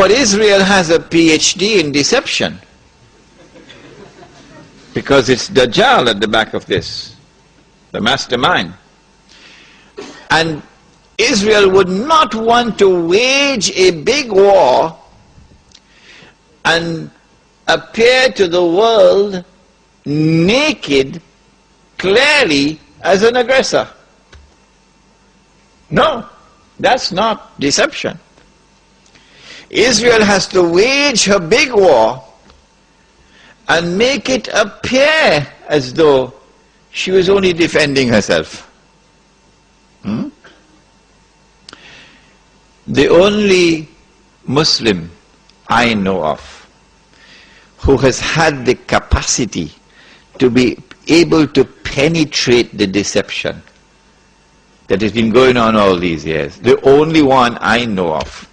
But Israel has a PhD in deception, because it's Dajjal at the back of this, the mastermind. And Israel would not want to wage a big war and appear to the world naked, clearly, as an aggressor. No, that's not deception. Israel has to wage her big war and make it appear as though she was only defending herself. The only Muslim I know of who has had the capacity to be able to penetrate the deception that has been going on all these years, the only one I know of,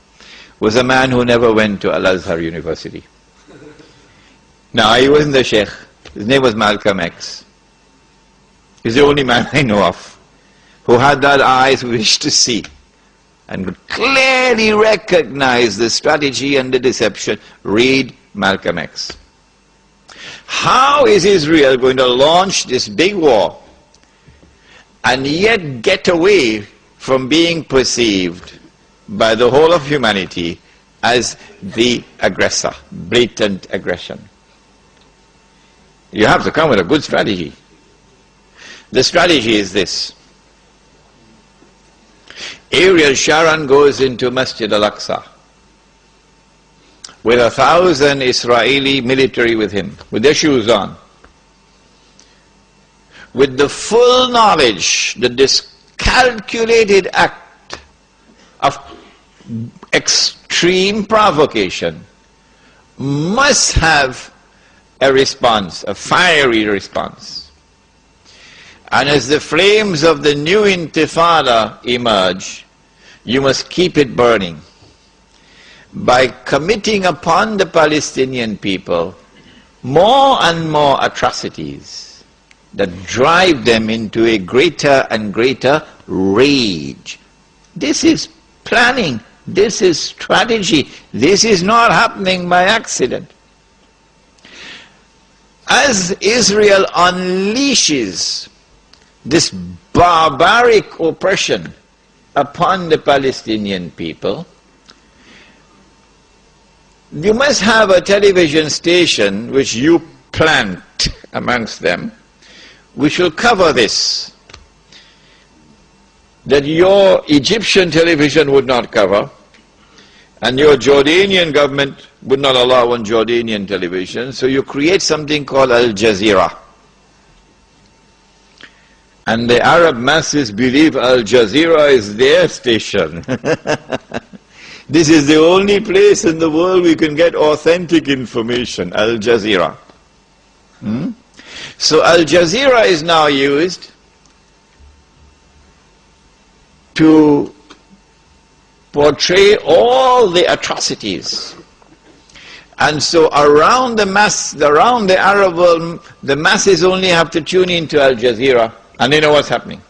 was a man who never went to Al-Azhar University. Now, he wasn't the Sheikh. His name was Malcolm X. He's the only man I know of who had that eyes wish to see and could clearly recognize the strategy and the deception. Read Malcolm X. How is Israel going to launch this big war and yet get away from being perceived by the whole of humanity as the aggressor, blatant aggression? You have to come with a good strategy. The strategy is this. Ariel Sharon goes into Masjid al-Aqsa with 1,000 Israeli military with him, with their shoes on, with the full knowledge that this calculated act of extreme provocation must have a response, a fiery response. And as the flames of the new intifada emerge, you must keep it burning by committing upon the Palestinian people more and more atrocities that drive them into a greater and greater rage. This is planning, this is strategy, this is not happening by accident. As Israel unleashes this barbaric oppression upon the Palestinian people, you must have a television station which you plant amongst them, which will cover this, that your Egyptian television would not cover, and your Jordanian government would not allow on Jordanian television, so you create something called Al Jazeera. And the Arab masses believe Al Jazeera is their station. This is the only place in the world we can get authentic information, Al Jazeera. So Al Jazeera is now used to portray all the atrocities. And so around the Arab world, the masses only have to tune into Al Jazeera and they know what's happening.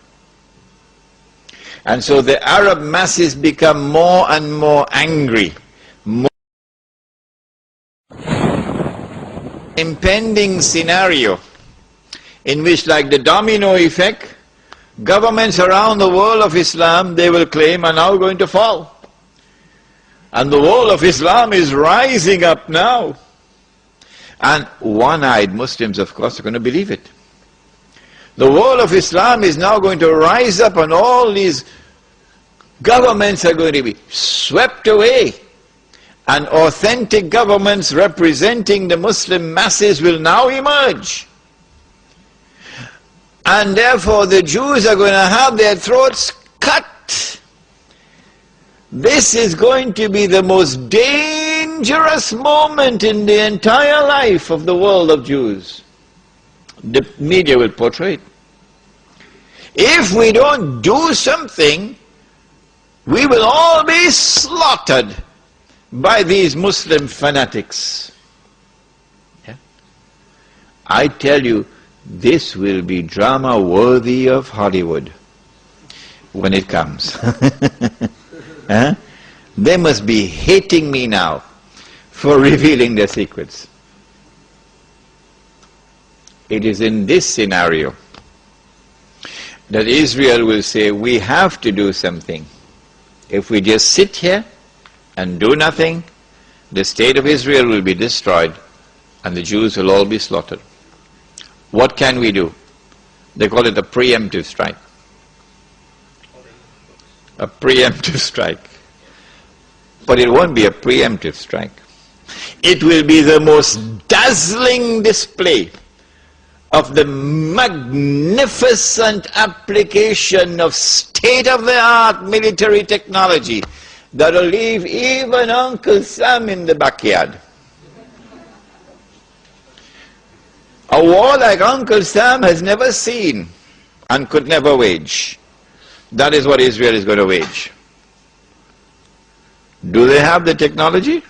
And so the Arab masses become more and more angry. Impending scenario in which, like the domino effect, governments around the world of Islam, they will claim, are now going to fall. And the world of Islam is rising up now. And one-eyed Muslims, of course, are going to believe it. The world of Islam is now going to rise up and all these governments are going to be swept away. And authentic governments representing the Muslim masses will now emerge. And therefore the Jews are going to have their throats cut. This is going to be the most dangerous moment in the entire life of the world of Jews. The media will portray it. If we don't do something, we will all be slaughtered by these Muslim fanatics. Yeah? I tell you, this will be drama worthy of Hollywood when it comes. Huh? They must be hating me now. for revealing their secrets. It is in this scenario that Israel will say, we have to do something. If we just sit here and do nothing, the state of Israel will be destroyed and the Jews will all be slaughtered. What can we do? They call it a preemptive strike. A preemptive strike. But it won't be a preemptive strike. It will be the most dazzling display of the magnificent application of state-of-the-art military technology that will leave even Uncle Sam in the backyard. A war like Uncle Sam has never seen and could never wage. That is what Israel is going to wage. Do they have the technology?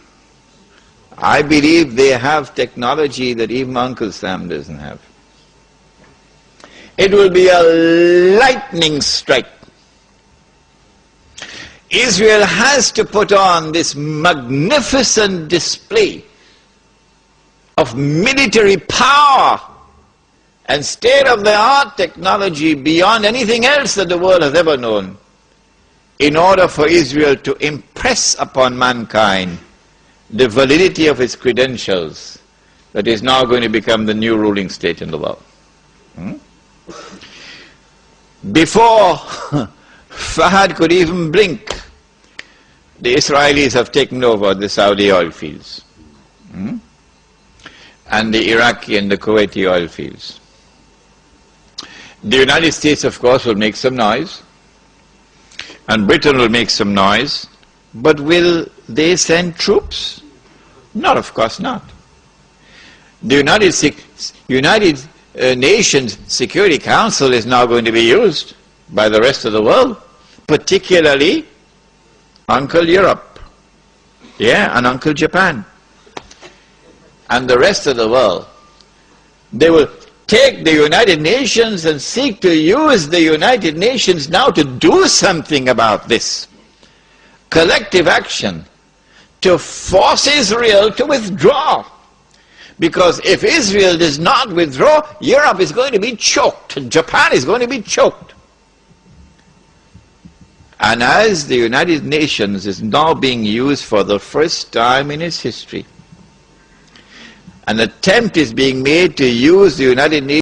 I believe they have technology that even Uncle Sam doesn't have. It will be a lightning strike. Israel has to put on this magnificent display of military power and state-of-the-art technology beyond anything else that the world has ever known, in order for Israel to impress upon mankind the validity of its credentials that is now going to become the new ruling state in the world. Before Fahad could even blink, the Israelis have taken over the Saudi oil fields and the Iraqi and the Kuwaiti oil fields. The United States, of course, will make some noise, and Britain will make some noise, but will they send troops? No, of course not. The United Nations Security Council is now going to be used by the rest of the world, particularly Uncle Europe, and Uncle Japan, and the rest of the world. They will take the United Nations and seek to use the United Nations now to do something about this. Collective action to force Israel to withdraw. Because if Israel does not withdraw, Europe is going to be choked, Japan is going to be choked. And as the United Nations is now being used for the first time in its history, an attempt is being made to use the United Nations